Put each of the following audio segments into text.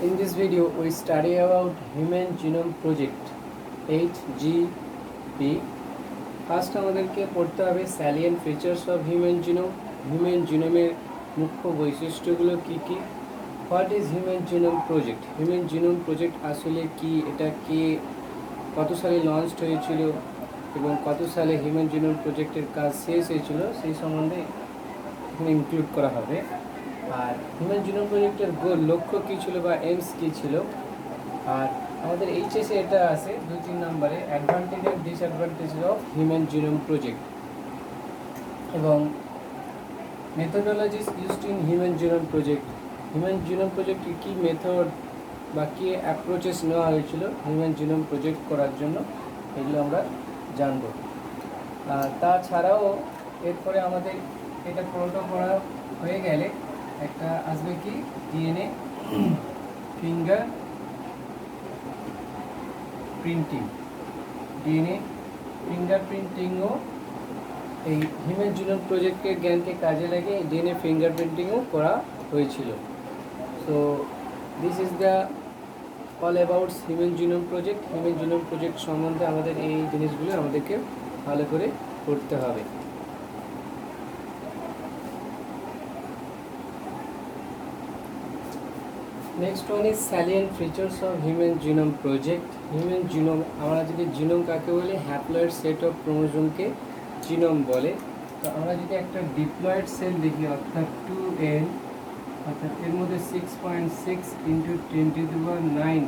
In this video, we study about Human Genome Project HGP. First আমাদেরকে পড়তে হবে salient features of human genome, human জিনোমের মুখ্য বৈশিষ্ট্যগুলো কী কী। What is human genome project? Human genome project আসলে কি, এটা কে, কত সালে লঞ্চড হয়েছিল এবং কত সালে হিউম্যান জিনোম প্রজেক্টের কাজ শেষ হয়েছিল সেই সম্বন্ধে এখানে ইনক্লুড করা হবে। আর হিউম্যান জিনোম প্রজেক্টের লক্ষ্য কী ছিল বা এইমস কী ছিল। আর আমাদের এইচএসে এটা আছে 2-3 নম্বরে, advantage and disadvantage of human genome project এবং methodologies used in human genome project. Human genome project কী মেথড বা কী অ্যাপ্রোচেস নেওয়া হয়েছিল হিউম্যান জিনোম প্রজেক্ট করার জন্য, এগুলো আমরা জানব। তাছাড়াও এরপরে আমাদের এটা পুরোটা করা হয়ে গেলে একটা আসবে কি ডিএনএ ফিঙ্গার প্রিন্টিং। ডিএনএ ফিঙ্গারপ্রিন্টিংও এই হিউম্যান জিনোম প্রজেক্টের জ্ঞানকে কাজে লাগিয়ে ডিএনএ ফিঙ্গারপ্রিন্টিংও করা হয়েছিল। So this is the all about human genome project. Human genome project সম্বন্ধে আমাদের এই জিনিসগুলো আমাদেরকে ভালো করে পড়তে হবে। Next one is salient features of human genome project. Human genome, আমরা যদি জিনোম কাকে বলে, হ্যাপ্লয়েড সেট অফ ক্রোমোজোমকে জিনোম বলে। তো আমরা যদি একটা ডিপ্লয়েড সেল দেখি, অর্থাৎ 2n, অর্থাৎ এর মধ্যে 6.6 × 10⁹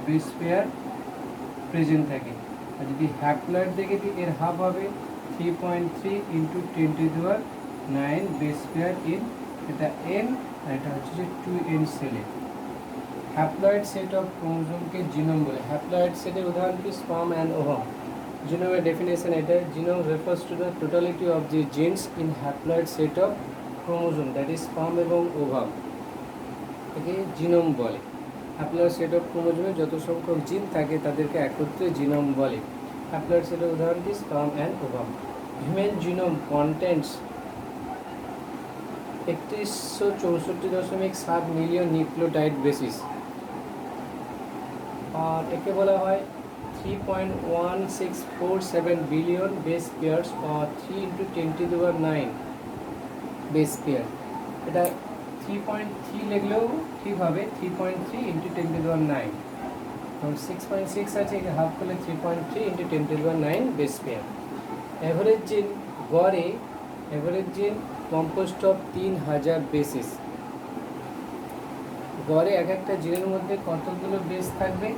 বেস পেয়ার প্রেজেন্ট থাকে। আর যদি হ্যাপ্লয়েড দেখে দিই, এর হাফ হবে 3.3 × 10⁹ বেস পেয়ার ইন, এটা n আর এটা হচ্ছে যে 2n সেলে। হ্যাপ্লয়েড সেট অফ ক্রোমোজোমকে জিনোম বলে। হ্যাপ্লয়েড সেটের উদাহরণ কি? Sperm and ovum. জিনোমের ডেফিনেশন এটা, genome refers to the totality of the genes in haploid set of chromosome, that is sperm এবং ওভাম, একে জিনোম বলে। হ্যাপ্লয়েড সেট অফ ক্রোমোজোমে যত সংখ্যক জিন থাকে তাদেরকে একত্রে জিনোম বলে। হ্যাপ্লয়েড সেটের উদাহরণ কি? Sperm and ovum. Human genome contents 3164.7 million nucleotide bases, আর একে বলা হয় 3.1647 billion base pairs or 3 × 10⁹ base pair. এটা 3.3 লিখলেও ঠিক হবে, 3.3 × 10⁹। এবং 6.6 আছে, একে হাফ করলে 3.3 × 10⁹ বেস পেয়ার। অ্যাভারেজ জিন, গড়ে অ্যাভারেজ জিন কম্পোস্ট অফ 3000 বেসিস। গড়ে এক একটা জিনের মধ্যে কতগুলো বেস থাকবে?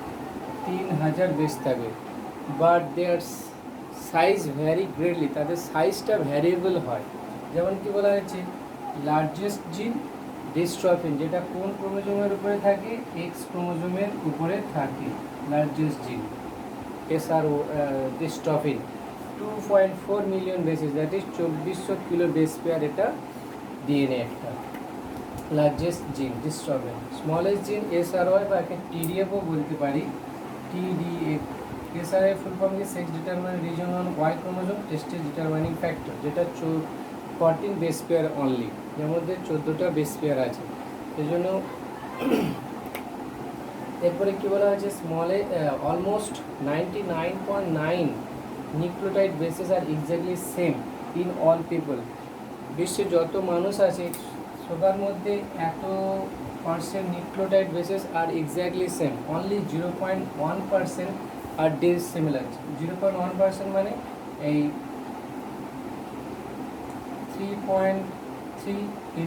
3000 বেস থাকবে। But their size vary greatly, তাদের সাইজটা ভ্যারিয়েবল হয়। যেমন কি বলা হয়েছে, লার্জেস্ট জিন ডিস্ট্রফিন, যেটা কোন ক্রোমোজোমের উপরে থাকে? এক্স ক্রোমোজোমের উপরে থাকে largest gene, SRO dystrophin. 2.4 million bases, that is 2400 kilo base pair, এটা ডিএনএ একটা largest gene dystrophin. Smallest gene SRY বা একে TDF-ও বলতে পারি, TDF। SRY ফুল ফর্ম কি? Sex determining region on Y chromosome, testis determining factor, যেটা 14 base pair only, যার মধ্যে 14টা বেস পেয়ার আছে। এই জন্য এরপরে কী বলা হয়েছে? স্মলে almost 99.9 nucleotide bases are exactly same in all people. বিশ্বে যত মানুষ আছে সবার মধ্যে এত % nucleotide bases are exactly same, only 0.1% are dissimilar. 0.1% মানে এই 3.3 ×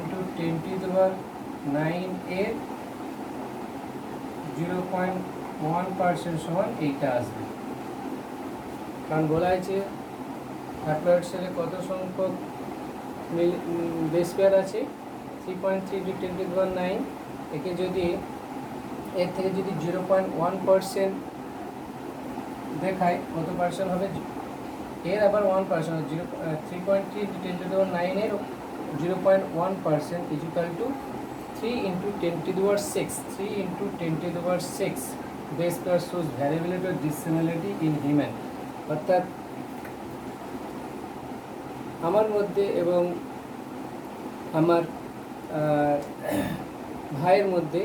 10⁹ এর 0.1% সমান এইটা আসবে। কারণ বলা হয়েছে হ্যাপ্লয়েড সেলে কত সংখ্যক বেস পেয়ার আছে? 3.3 × 10⁹। একে যদি এর থেকে যদি 0.1% দেখায়, কত পার্সেন্ট হবে? এর আবার 1%, 3.3 × 10⁹ এর 0.1% equal to 3 × 10⁶। 3 × 10⁶ base pair shows variability or dissimilarity in human. অর্থাৎ আমার মধ্যে এবং আমার ভাইয়ের মধ্যে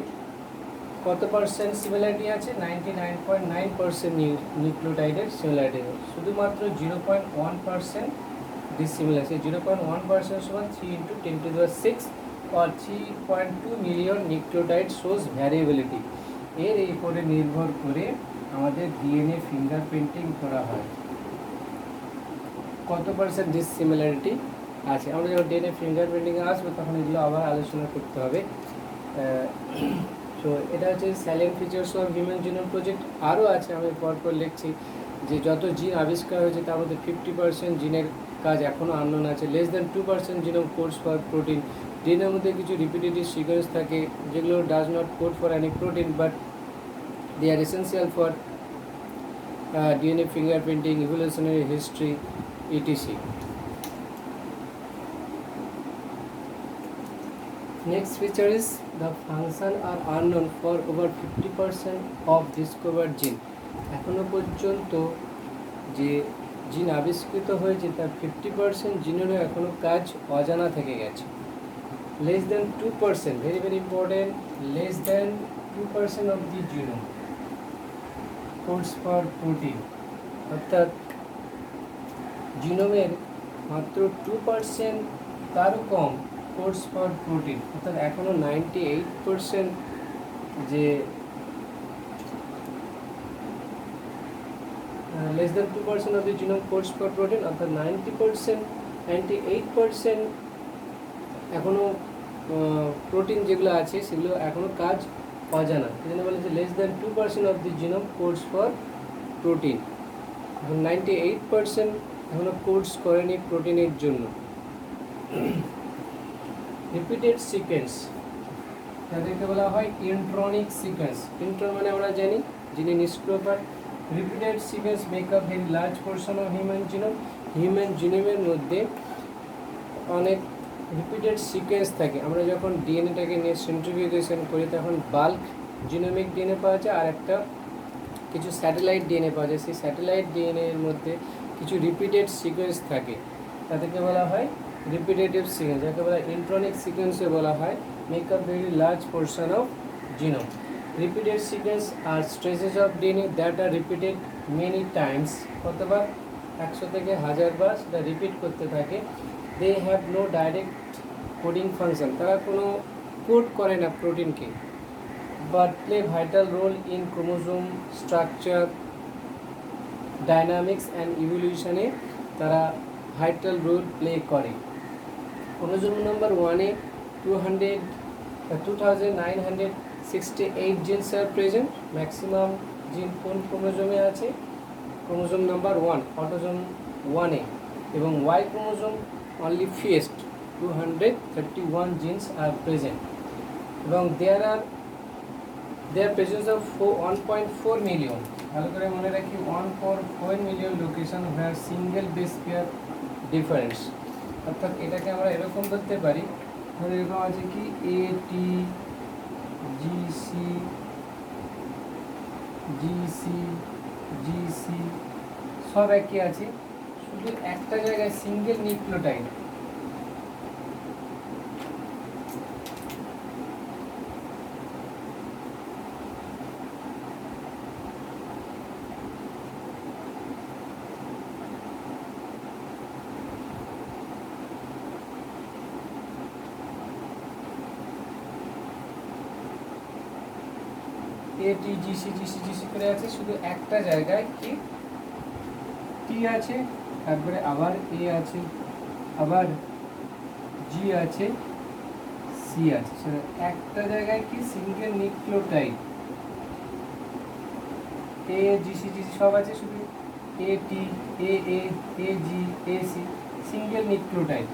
কত পার্সেন্ট সিমিলারিটি আছে? 99.9% নিউক্লিওটাইডের সিমিলারিটি, শুধুমাত্র 0.1% ডিসিমিলার। 0.1% সমান 3 × 10⁶ or 3.2 মিলিয়ন নিউক্লিওটাইড শোজ ভ্যারিয়েবিলিটি। এর উপরে নির্ভর করে আমাদের ডিএনএ ফিঙ্গারপ্রিন্টিং করা হয়। কত পার্সেন্ট ডিসিমিলারিটি আছে? আমরা যখন ডিএনএ ফিঙ্গারপ্রিন্টিংয়ে আসবো তখন এগুলো আবার আলোচনা করতে হবে। তো এটা হচ্ছে silent features of human genome project. আরও আছে, আমি পরপর লিখছি যে যত জিন আবিষ্কার হয়েছে তার মধ্যে 50% জিনের কাজ এখনও আননোন আছে। Less than 2% genome codes for protein. ডিএনএর মধ্যে কিছু রিপিটেটিভ সিকোয়েন্স থাকে যেগুলো does not code for any protein, but they are essential for DNA fingerprinting, evolutionary history, ETC. Next feature is the function are unknown for over 50% of discovered gene. এখনো পর্যন্ত যে জিন আবিষ্কৃত হয়েছে তার 50% জিনেরও এখনো কাজ অজানা থেকে গেছে। Less than 2%, very very important, less than 2% of the genome codes for protein, অর্থাৎ জিনোমের মাত্র 2% তারও কম কোডস ফর প্রোটিন, অর্থাৎ এখনও 98% যে less than 2% of the genome codes for protein, অর্থাৎ 98% এখনও প্রোটিন যেগুলো আছে সেগুলো এখনও কাজ অজানা। এই জন্য বলে যে less than 2% of the genome codes for protein. এখন 98% এখনও কোডস করেনি প্রোটিনের জন্য। রিপিটেড সিকোয়েন্স, যাদেরকে বলা হয় ইন্ট্রনিক সিকোয়েন্স। ইন্ট্রন মানে আমরা জানি যিনি নিষ্ক্রিয় part. Repeated sequence make up very large portion of human genome. Human জিনোমের মধ্যে অনেক রিপিটেড সিকোয়েন্স থাকে। আমরা যখন ডিএনএটাকে নিয়ে সেন্ট্রিফিউগেশন করি তখন বাল্ক জিনোমিক ডিএনএ পাওয়া যায় আর একটা কিছু স্যাটেলাইট ডিএনএ পাওয়া যায়। সেই স্যাটেলাইট ডিএনএ এর মধ্যে কিছু রিপিটেড সিকোয়েন্স থাকে, তাদেরকে বলা হয় রিপিটেটিভ সিকোয়েন্স, যাকে বলা হয় ইন্ট্রনিক সিকোয়েন্সে বলা হয় make up very large portion of genome. Repeated sequence are stretches of DNA that are repeated many times, কতবার? 100 থেকে 1000 বার সেটা রিপিট করতে থাকে। They have no direct coding function, তারা কোনো কোড করে না প্রোটিনকে, but play vital role in chromosome structure, dynamics and ইভলিউশনে তারা ভাইটাল রোল প্লে করে। ক্রোমোজোম নাম্বার 1-এ 2968 genes are present. Maximum gene কোন ক্রোমোজোমে আছে? ক্রোমোজোম নাম্বার 1, অটোজোম 1-এ, এবং Y chromosome only ফিয়েস্ট 231 jeans are present, এবং দেয়ার প্রেজেন্স অফ 1.4 মিলিয়ন, ভালো করে মনে রাখি 1.4 মিলিয়ন লোকেশন হোয়ার সিঙ্গেল বেস পেয়ার ডিফারেন্স। অর্থাৎ এটাকে আমরা এরকম বলতে পারি, ধরো এরকম আছে কি AT GC GC GC সব একই আছে, শুধু একটা জায়গায় single nucleotide. AT GC GC GC করে আছে, শুধু একটা জায়গায় কি T আছে, তারপরে আবার A আছে, আবার G আছে, C আছে, সেটা একটা জায়গায় কি single nucleotide. A GC GC সব আছে, শুধু AT AA AG AC single nucleotide.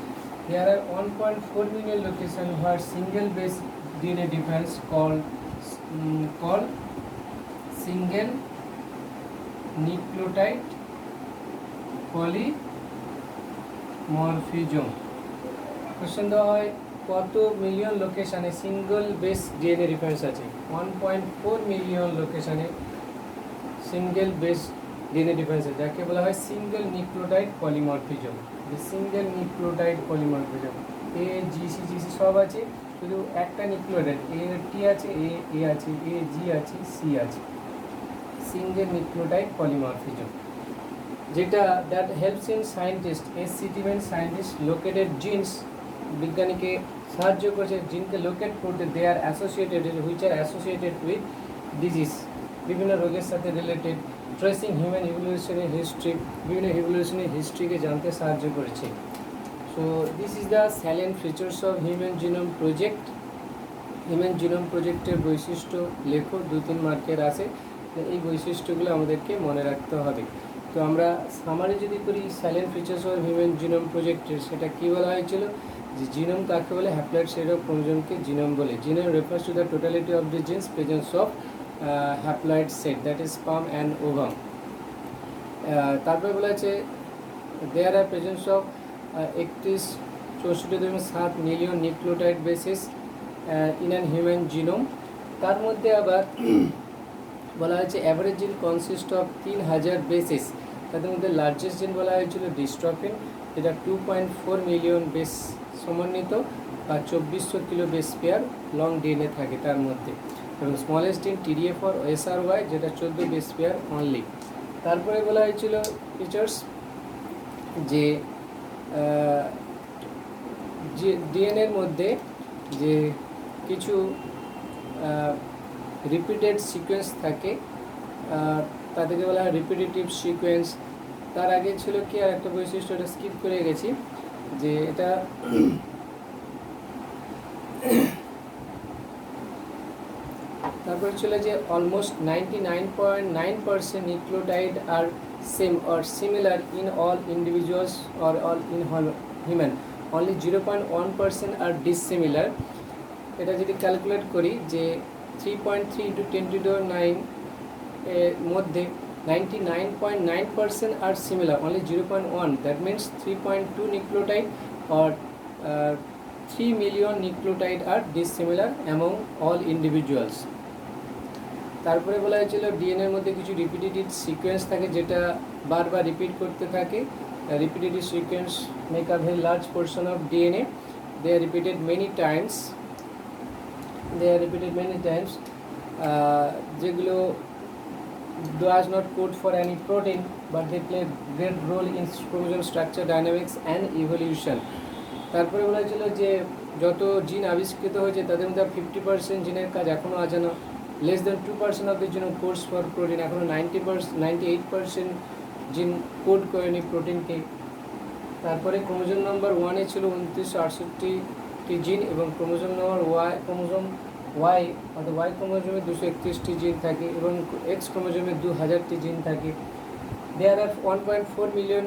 There are 1.4 million locations where single base DNA difference called single nucleotide polymorphism. Question দেওয়া হয় কত মিলিয়ন লোকেশনে সিঙ্গল বেস ডিএনএ ডিফারেন্স আছে? 1.4 মিলিয়ন লোকেশনে single base DNA difference আছে, যাকে বলা হয় single nucleotide polymorphism. Single nucleotide polymorphism A GC GC সব আছে, তো শুধু একটা নিউক্লিওটাইড এ টি আছে, এ আছে, এ জি আছে, সি আছে, সিঙ্গেল নিউক্লিওটাইড পলিমরফিজম, যেটা দ্যাট হেল্পস ইন সায়েন্টিস্ট এসসিটিভেন সায়েন্টিস্ট লোকেটেড জিনস, বিজ্ঞানীকে সাহায্য করছে জিনকে লোকেট করতে, they are associated which are associated with disease, বিভিন্ন রোগের সাথে related, tracing human evolutionary history, বিভিন্ন ইভলিউশনারি হিস্ট্রিকে জানতে সাহায্য করেছে। So this is the salient features of human genome project. Human genome প্রজেক্টের বৈশিষ্ট্য লেখো, 2-3 মার্কের আছে, এই বৈশিষ্ট্যগুলো আমাদেরকে মনে রাখতে হবে। তো আমরা সামারি যদি করি salient features of human genome প্রজেক্টের, সেটা কী বলা হয়েছিল যে জিনোম কাকে বলে, হ্যাপ্লয়েড সেট অফ ক্রোমোজোমকে জিনোম বলে। Genome refers to the totality of the genes presence of haploid set, that is sperm and ovum. তারপরে বলা আছে there are presence of 64.7 million nucleotide bases in an human genome. তার মধ্যে আবার বলা হয়েছে অ্যাভারেজ জিন কনসিস্ট অফ 3000 বেসিস, তাদের মধ্যে লার্জেস্ট জিন বলা হয়েছিল ডিস্ট্রফিন, যেটা 2.4 মিলিয়ন বেস সমন্বিত বা 2400 kilo base pair long DNA থাকে তার মধ্যে, এবং স্মলেস্ট জিন টিডিএফ আর এসআরওয়াই, যেটা 14 বেস পেয়ার অনলি। তারপরে বলা হয়েছিল ফিচার্স যে ডিএনএর মধ্যে যে কিছু রিপিটেড সিকোয়েন্স থাকে, তাদেরকে বলা হয় রিপিটেটিভ সিকোয়েন্স। তার আগে ছিল কি আর একটা বৈশিষ্ট্য, এটা স্কিপ করে গেছি, যে এটা তারপরে ছিল যে almost 99.9% nucleotide are same or similar in all individuals or all in human, only 0.1% are dissimilar. এটা যদি ক্যালকুলেট করি যে 3.3 ইন্টু 10⁹ এর মধ্যে 99.9% are similar, only 0.1, that means 3.2 nucleotide or 3 million nucleotide are dissimilar among all individuals. তারপরে বলা হয়েছিল ডিএনএর মধ্যে কিছু রিপিটেটিভ সিকোয়েন্স থাকে, যেটা বারবার রিপিট করতে থাকে। Repetitive sequence make a very large portion of DNA, they are repeated many times, যেগুলো does not code for any protein but they play great role in chromosome structure, dynamics and evolution. তারপরে বলা হয়েছিল যে যত জিন আবিষ্কৃত হয়েছে তাদের মধ্যে 50% জিনের কাজ এখনও অজানা, less than 2% of the genome codes for protein, এখনও 98% জিন কোড করেনি প্রোটিনকে। তারপরে ক্রোমোজোম নম্বর 1-এ ছিল 2968টি জিন, এবং ক্রোমোজোম নম্বর ওয়াই অর্থাৎ ওয়াই ক্রোমোজোমে 231টি জিন থাকে, এবং এক্স ক্রোমোজোমে 2000টি জিন থাকে। দেয়ার আর 1.4 million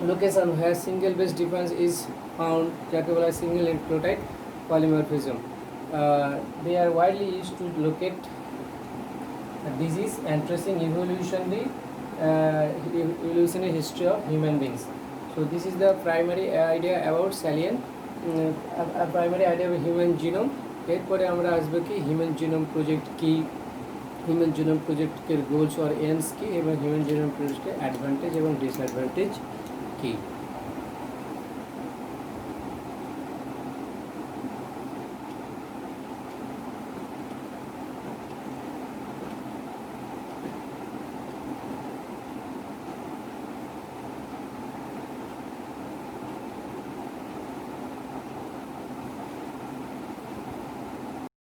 location where single base difference is found, যাকে বলা হয় single nucleotide polymorphism. They are widely used to locate disease and tracing evolutionary history of human beings. So this is the primary idea about salient, primary idea of human genome. এরপরে আমরা আসবো কি human genome project কি, human genome প্রজেক্টের goals আর aims কি, এবং human genome প্রজেক্টের advantage এবং ডিসঅ্যাডভান্টেজ কি।